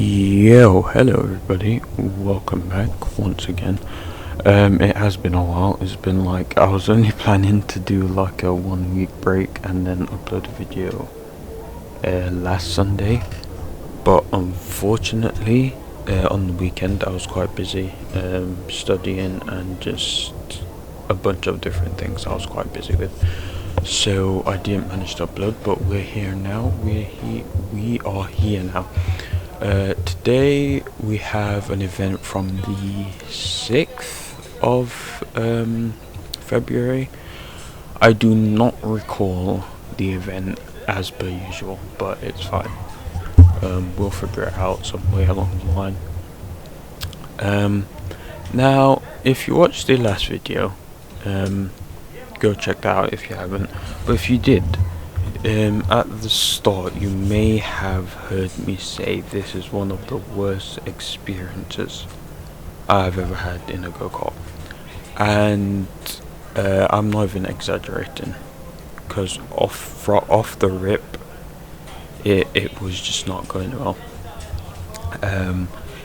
Yo, hello everybody, welcome back once again. It has been a while. It's been like, I was only planning to do like a 1 week break and then upload a video last Sunday, but unfortunately on the weekend I was quite busy studying and just a bunch of different things I was quite busy with, so I didn't manage to upload. But we're here now. We are here now. Today we have an event from the 6th of February. I do not recall the event as per usual, but it's fine. We'll figure it out some way along the line. Now, if you watched the last video, go check that out if you haven't. But if you did, at the start you may have heard me say this is one of the worst experiences I've ever had in a go-kart, and I'm not even exaggerating, because off the rip it was just not going well.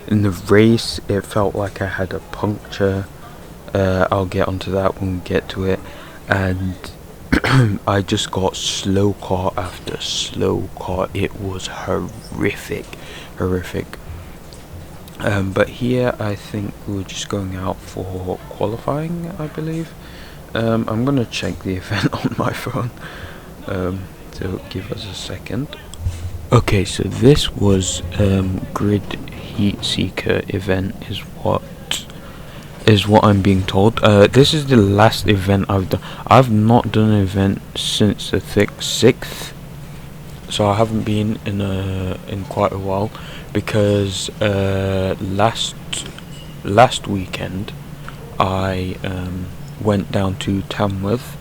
In the race it felt like I had a puncture. I'll get onto that when we get to it. And I just got slow car after slow car. It was horrific. But here I think we're just going out for qualifying, I believe. I'm gonna check the event on my phone, so give us a second. Okay, so this was Grid Heat Seeker event is what I'm being told. This is the last event I've done. I've not done an event since the 6th, so I haven't been in quite a while, because last weekend I went down to Tamworth.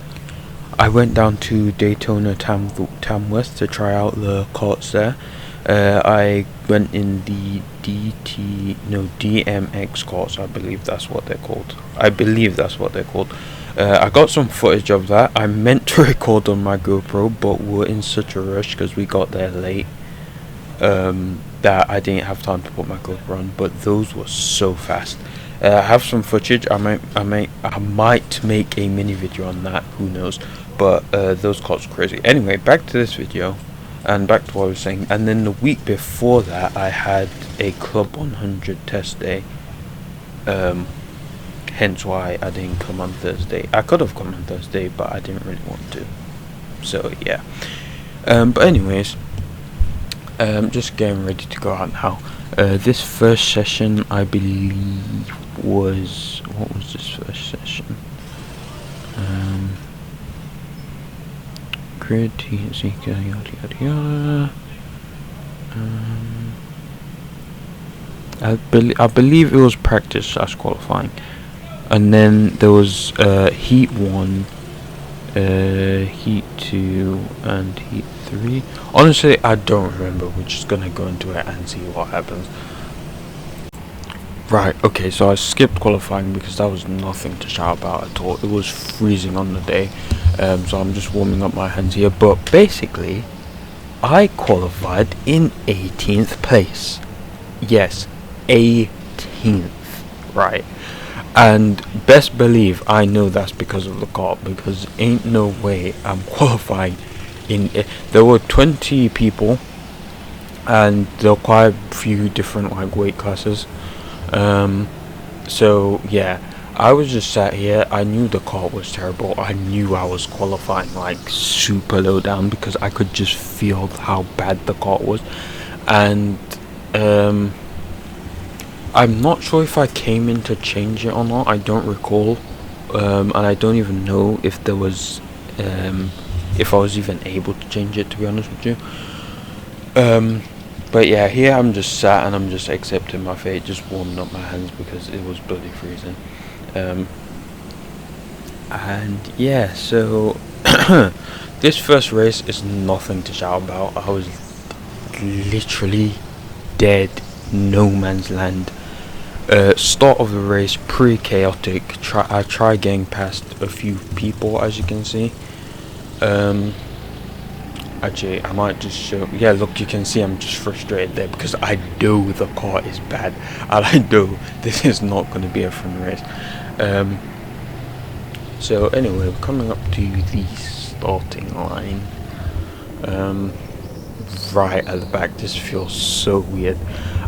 I went down to Daytona Tamworth to try out the karts there. I went in the DMX karts. I believe that's what they're called. I got some footage of that. I meant to record on my GoPro, but we're in such a rush because we got there late, that I didn't have time to put my GoPro on. But those were so fast. I have some footage. I might make a mini video on that. Who knows? But those karts are crazy. Anyway, back to this video. And back to what I was saying. And then the week before that I had a Club 100 test day, hence why I didn't come on Thursday. I could have come on Thursday, but I didn't really want to, so yeah. But anyways, just getting ready to go out now. This first session I believe was, what was this first session? Grid, heat seeker, yada yada yada. I believe it was practice / qualifying, and then there was heat 1, heat 2, and heat 3. Honestly, I don't remember. We're just gonna go into it and see what happens. Right, okay, so I skipped qualifying because that was nothing to shout about at all. It was freezing on the day, so I'm just warming up my hands here. But basically, I qualified in 18th place. Yes, 18th, right? And best believe I know that's because of the kart, because ain't no way I'm qualifying in it. There were 20 people, and there were quite a few different like weight classes. So yeah, I was just sat here. I knew the kart was terrible. I knew I was qualifying like super low down, because I could just feel how bad the kart was. And I'm not sure if I came in to change it or not. I don't recall, and I don't even know if there was if I was even able to change it, to be honest with you. But yeah, here I'm just sat and I'm just accepting my fate, just warming up my hands because it was bloody freezing. And yeah, so this first race is nothing to shout about. I was literally dead, no man's land. Start of the race, pretty chaotic. I tried getting past a few people, as you can see. Actually, I might just show. Yeah, look, you can see I'm just frustrated there because I know the car is bad, and I know this is not going to be a fun race. So anyway, we're coming up to the starting line. Right at the back. This feels so weird,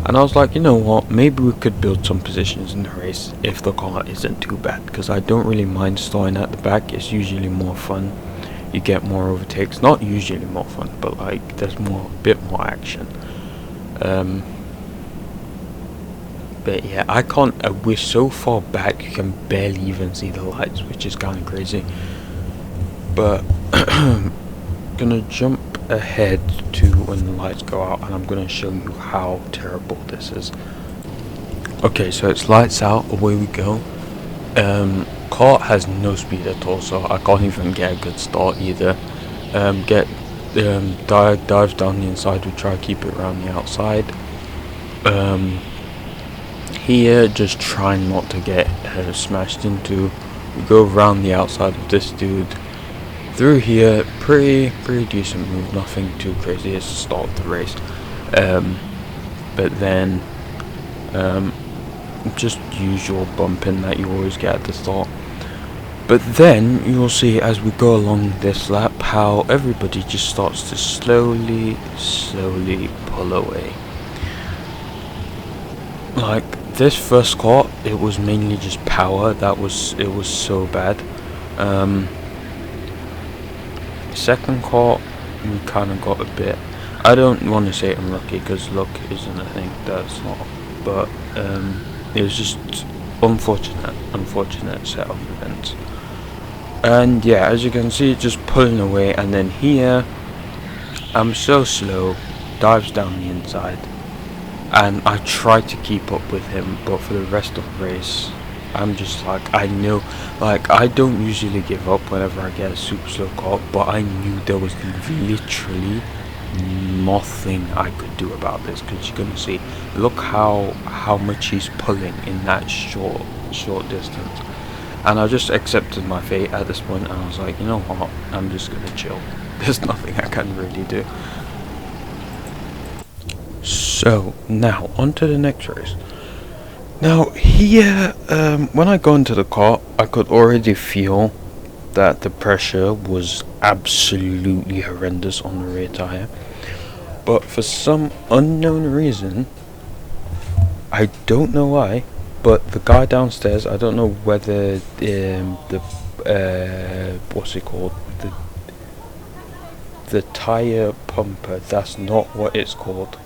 and I was like, you know what? Maybe we could build some positions in the race if the car isn't too bad, because I don't really mind starting at the back. It's usually more fun. You get more overtakes. Not usually more fun, but like there's a bit more action. But yeah, we're so far back you can barely even see the lights, which is kind of crazy. But gonna jump ahead to when the lights go out, and I'm gonna show you how terrible this is. Okay, so it's lights out, away we go. Kart has no speed at all, so I can't even get a good start either. Dives down the inside. We try to keep it around the outside. Here, just trying not to get smashed into. We go around the outside of this dude. Through here, pretty decent move. Nothing too crazy. It's the start of the race. But then, just usual bumping that you always get at the start. But then you'll see as we go along this lap how everybody just starts to slowly pull away. Like this first car, it was mainly just power. It was so bad. Second car, we kind of got a bit. I don't want to say unlucky because luck isn't a thing. That's not. But it was just unfortunate set of events. And yeah, as you can see, just pulling away, and then here I'm so slow, dives down the inside, and I try to keep up with him, but for the rest of the race I'm just like, I know, like I don't usually give up whenever I get a super slow car, but I knew there was literally nothing I could do about this, because you're gonna see, look how much he's pulling in that short distance. And I just accepted my fate at this point, and I was like, you know what, I'm just gonna chill. There's nothing I can really do. So now on to the next race. Now here, when I got into the car, I could already feel that the pressure was absolutely horrendous on the rear tire. But for some unknown reason, I don't know why, but the guy downstairs, I don't know whether what's it called, the tire pumper, that's not what it's called,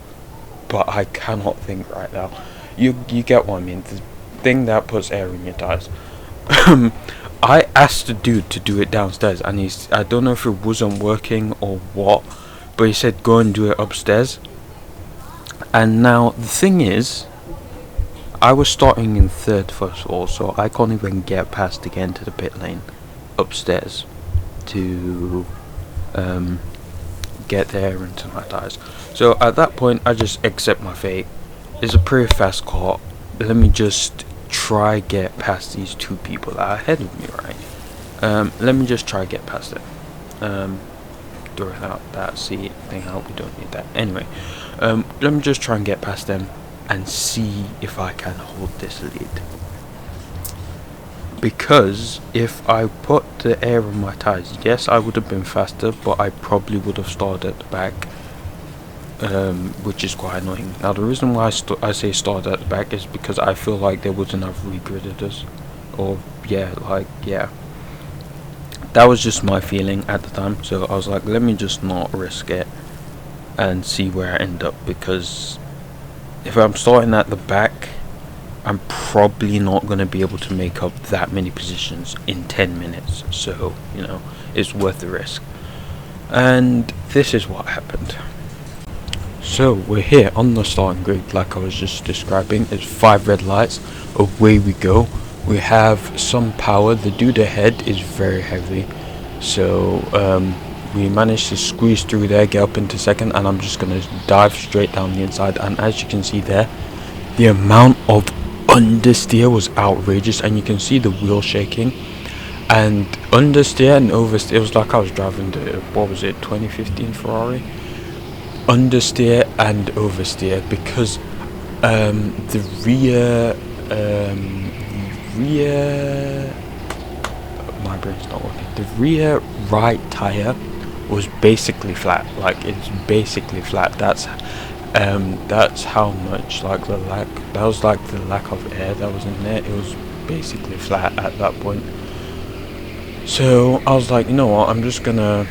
but I cannot think right now. You get what I mean, the thing that puts air in your tires. I asked the dude to do it downstairs, and I don't know if it wasn't working or what, but he said go and do it upstairs. And now the thing is, I was starting in third first of all, so I can't even get past again to the pit lane upstairs to get there into my tires. So at that point I just accept my fate. It's a pretty fast car. Let me just try get past these two people that are ahead of me, right? Let me just try get past it. Throw out that seat thing out, we don't need that. Anyway, let me just try and get past them and see if I can hold this lead. Because if I put the air on my tires, yes, I would have been faster, but I probably would have started at the back, which is quite annoying. Now the reason why I say started at the back is because I feel like they wouldn't have regridded us, or yeah, that was just my feeling at the time. So I was like, let me just not risk it and see where I end up, because if I'm starting at the back, I'm probably not going to be able to make up that many positions in 10 minutes. So, you know, it's worth the risk. And this is what happened. So we're here on the starting grid, like I was just describing. It's 5 red lights. Away we go. We have some power. The dude ahead is very heavy. So, we managed to squeeze through there, get up into second, and I'm just going to dive straight down the inside. And as you can see there, the amount of understeer was outrageous, and you can see the wheel shaking. and understeer and oversteer. It was like I was driving the, what was it, 2015 Ferrari. Understeer and oversteer because the rear, my brain's not working. The rear right tire was basically flat. Like, it's basically flat. That's how much, like, the lack, that was like the lack of air that was in there. It was basically flat at that point. So I was like, you know what, I'm just gonna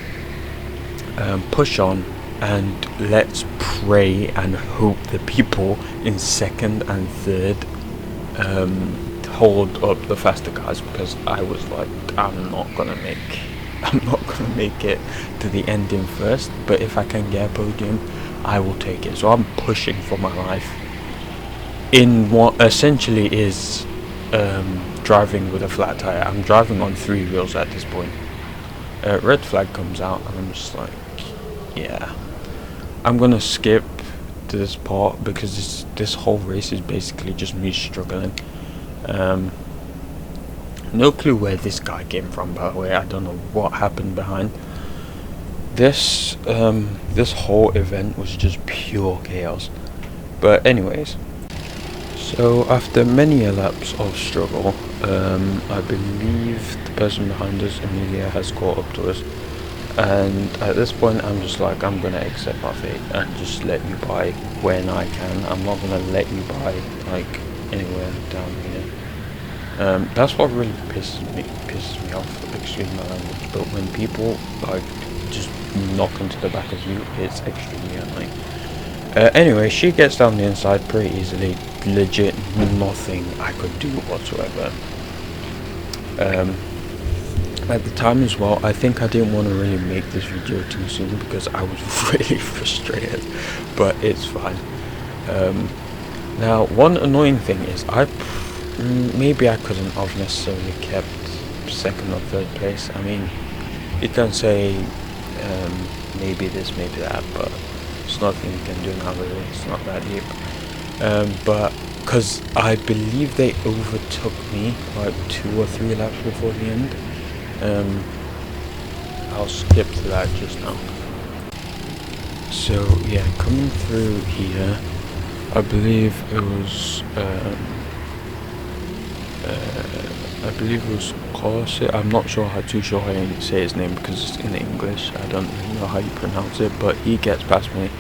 push on, and let's pray and hope the people in second and third hold up the faster cars, because I was like, I'm not gonna make it to the end in first, but if I can get a podium, I will take it. So I'm pushing for my life in what essentially is driving with a flat tire. I'm driving on 3 wheels at this point. Red flag comes out, and I'm just like, yeah, I'm gonna skip to this part because this whole race is basically just me struggling. No clue where this guy came from, by the way. I don't know what happened behind this. This whole event was just pure chaos. But anyways, so after many laps of struggle, I believe the person behind us, Amelia, has caught up to us. And at this point, I'm just like, I'm gonna accept my fate and just let you by when I can. I'm not gonna let you by like anywhere down here. That's what really pisses me off, excuse my language. But when people like just knock into the back of you, it's extremely annoying. Anyway, she gets down the inside pretty easily. Legit nothing I could do whatsoever. At the time as well, I think I didn't want to really make this video too soon because I was really frustrated, but it's fine. Now, one annoying thing is maybe I couldn't have necessarily kept second or third place. I mean, you can say maybe this, maybe that, but it's nothing you can do now, really. It's not that deep. But because I believe they overtook me like 2 or 3 laps before the end. I'll skip to that just now. So yeah, coming through here, I believe it was Corset. I'm not sure too sure how you say his name because it's in English. I don't really know how you pronounce it, but he gets past me.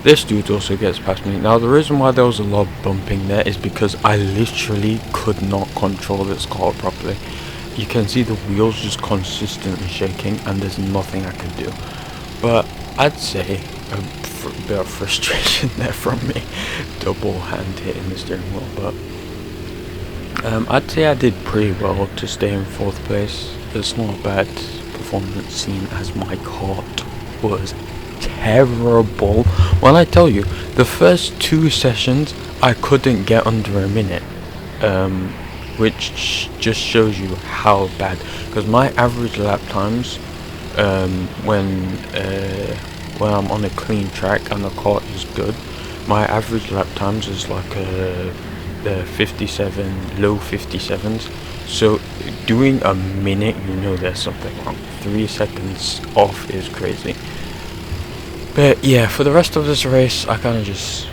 This dude also gets past me. Now the reason why there was a lot of bumping there is because I literally could not control this car properly. You can see the wheels just consistently shaking, and there's nothing I can do. But I'd say a bit of frustration there from me, double hand hitting the steering wheel. But I'd say I did pretty well to stay in 4th place. It's not a bad performance, seen as my Kart was terrible. When I tell you, the first 2 sessions I couldn't get under a minute. Which just shows you how bad, because my average lap times when I'm on a clean track and the car is good, my average lap times is like 57, low 57s. So doing a minute, you know there's something wrong. 3 seconds off is crazy. But yeah, for the rest of this race, I kind of just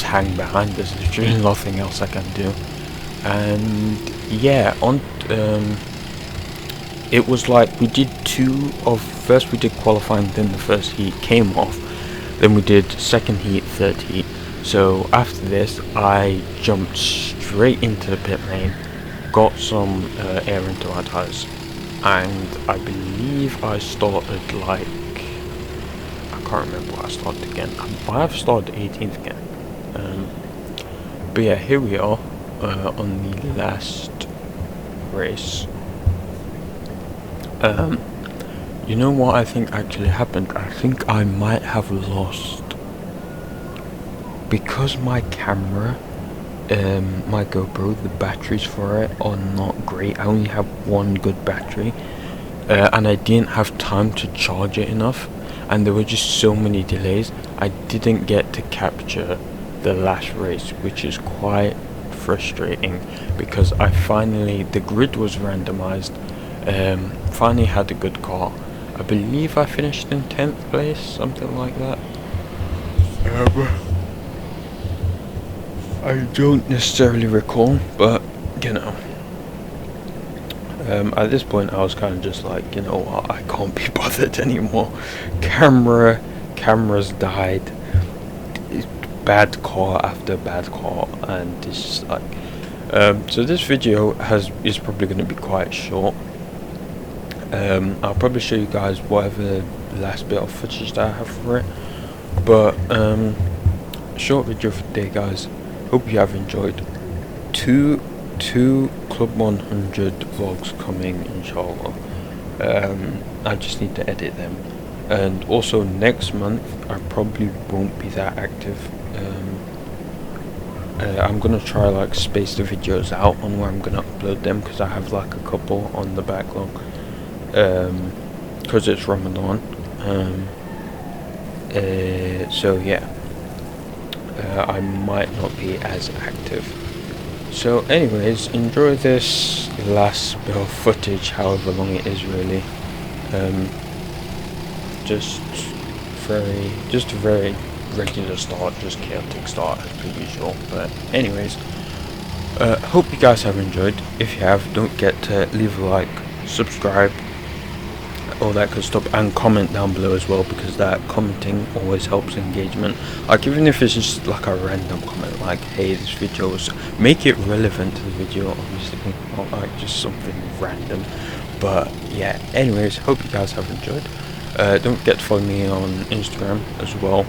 hang behind. There's literally nothing else I can do. And yeah, it was like we did first we did qualifying, then the first heat came off, then we did second heat, third heat. So after this, I jumped straight into the pit lane, got some air into my tires, and I believe I started like, I can't remember what I started again. I might have started 18th again. But yeah, here we are on the last race. You know what I think actually happened? I think I might have lost, because my camera, my GoPro, the batteries for it are not great. I only have one good battery, and I didn't have time to charge it enough, and there were just so many delays. I didn't get to capture the last race, which is quite frustrating because I finally, the grid was randomized, finally had a good car. I believe I finished in 10th place, something like that. I don't necessarily recall, but you know, at this point I was kind of just like, you know what, I can't be bothered anymore. Cameras died, bad car after bad car, and it's just like, so this video is probably going to be quite short. I'll probably show you guys whatever last bit of footage that I have for it, but short video for today, guys. Hope you have enjoyed. Two Club 100 vlogs coming, inshallah. I just need to edit them, and also next month I probably won't be that active. I'm gonna try like space the videos out on where I'm gonna upload them, because I have like a couple on the backlog, because it's Ramadan. So yeah, I might not be as active. So anyways, enjoy this last bit of footage, however long it is really. Just a very regular start, just chaotic start as per usual. But anyways, hope you guys have enjoyed. If you have, don't forget to leave a like, subscribe, all that good stuff, and comment down below as well, because that commenting always helps engagement. Like, even if it's just like a random comment like, hey, this video was, make it relevant to the video, obviously, not like just something random. But yeah, anyways, hope you guys have enjoyed. Don't forget to follow me on Instagram as well.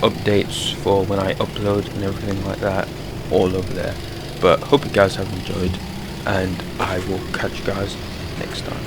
Updates for when I upload and everything like that, all over there. But hope you guys have enjoyed, and I will catch you guys next time.